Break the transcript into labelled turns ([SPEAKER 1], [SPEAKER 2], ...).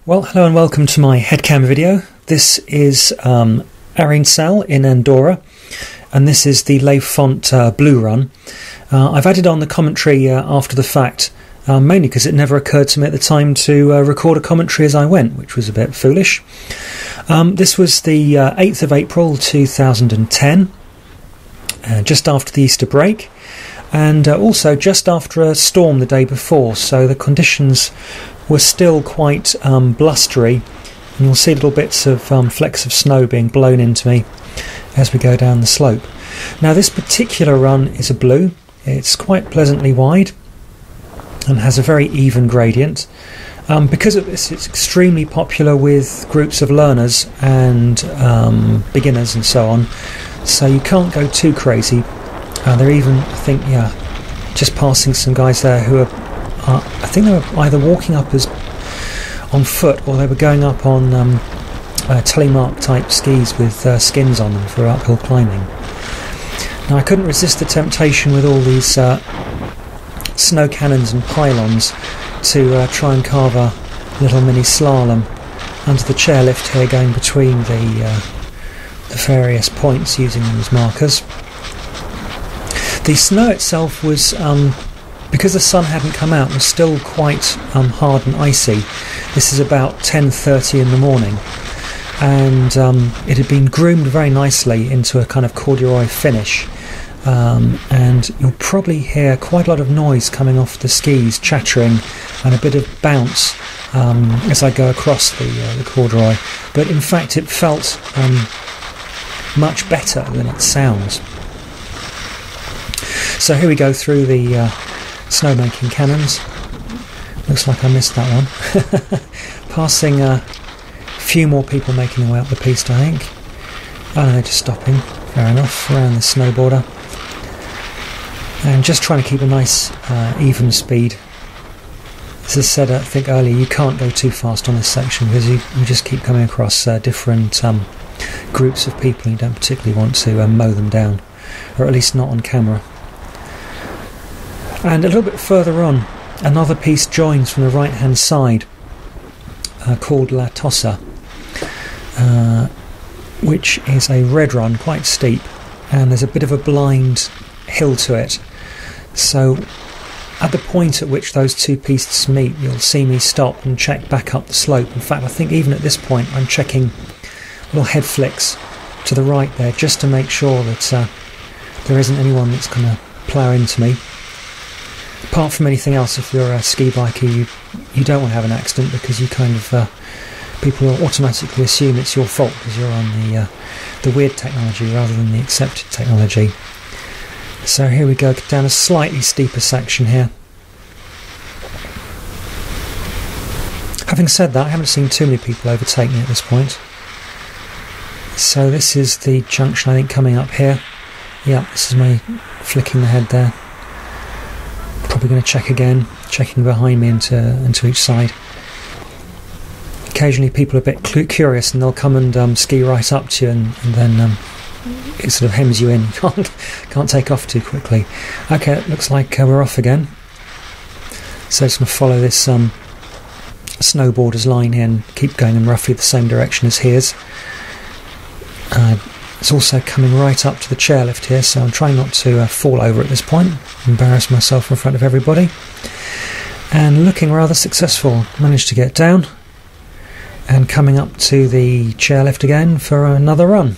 [SPEAKER 1] Well, hello and welcome to my headcam video. This is Arinsal in Andorra, and this is the Lave Font Blue Run. I've added on the commentary after the fact, mainly because it never occurred to me at the time to record a commentary as I went, which was a bit foolish. This was the 8th of April 2010, just after the Easter break, and also just after a storm the day before, so the conditions were still quite blustery, and you'll see little bits of flecks of snow being blown into me as we go down the slope. Now this particular run is a blue. It's quite pleasantly wide and has a very even gradient. Because of this, it's extremely popular with groups of learners and beginners and so on, so you can't go too crazy. They're even, I think, just passing some guys there who are I think they were either walking up as on foot or they were going up on telemark type skis with skins on them for uphill climbing. Now I couldn't resist the temptation with all these snow cannons and pylons to try and carve a little mini slalom under the chairlift here, going between the various points using them as markers. The snow itself was because the sun hadn't come out, it was still quite hard and icy. This is about 10:30 in the morning, and it had been groomed very nicely into a kind of corduroy finish, and you'll probably hear quite a lot of noise coming off the skis, chattering, and a bit of bounce as I go across the corduroy. But in fact it felt much better than it sounds. So here we go through the snowmaking cannons. Looks like I missed that one. Passing a few more people making their way up the piste, I think. Oh no, they're just stopping. Fair enough, around the snow border. And just trying to keep a nice even speed. As I said, I think earlier, you can't go too fast on this section because you just keep coming across different groups of people and you don't particularly want to mow them down, or at least not on camera. And a little bit further on, another piece joins from the right hand side called La Tossa, which is a red run, quite steep, and there's a bit of a blind hill to it. So at the point at which those two pistes meet, you'll see me stop and check back up the slope. In fact, I think even at this point I'm checking little head flicks to the right there just to make sure that there isn't anyone that's going to plough into me. Apart from anything else, if you're a ski biker, you don't want to have an accident, because you kind of people will automatically assume it's your fault because you're on the weird technology rather than the accepted technology. So here we go down a slightly steeper section here. Having said that, I haven't seen too many people overtake me at this point. So this is the junction, I think, coming up here. Yeah, this is me flicking the head there. Probably going to check again, checking behind me into each side. Occasionally people are a bit curious and they'll come and ski right up to you, and then it sort of hems you in. You can't take off too quickly. Okay, it looks like we're off again. So just going to follow this snowboarder's line here and keep going in roughly the same direction as his. It's also coming right up to the chairlift here, so I'm trying not to fall over at this point, embarrass myself in front of everybody. And looking rather successful, managed to get down and coming up to the chairlift again for another run.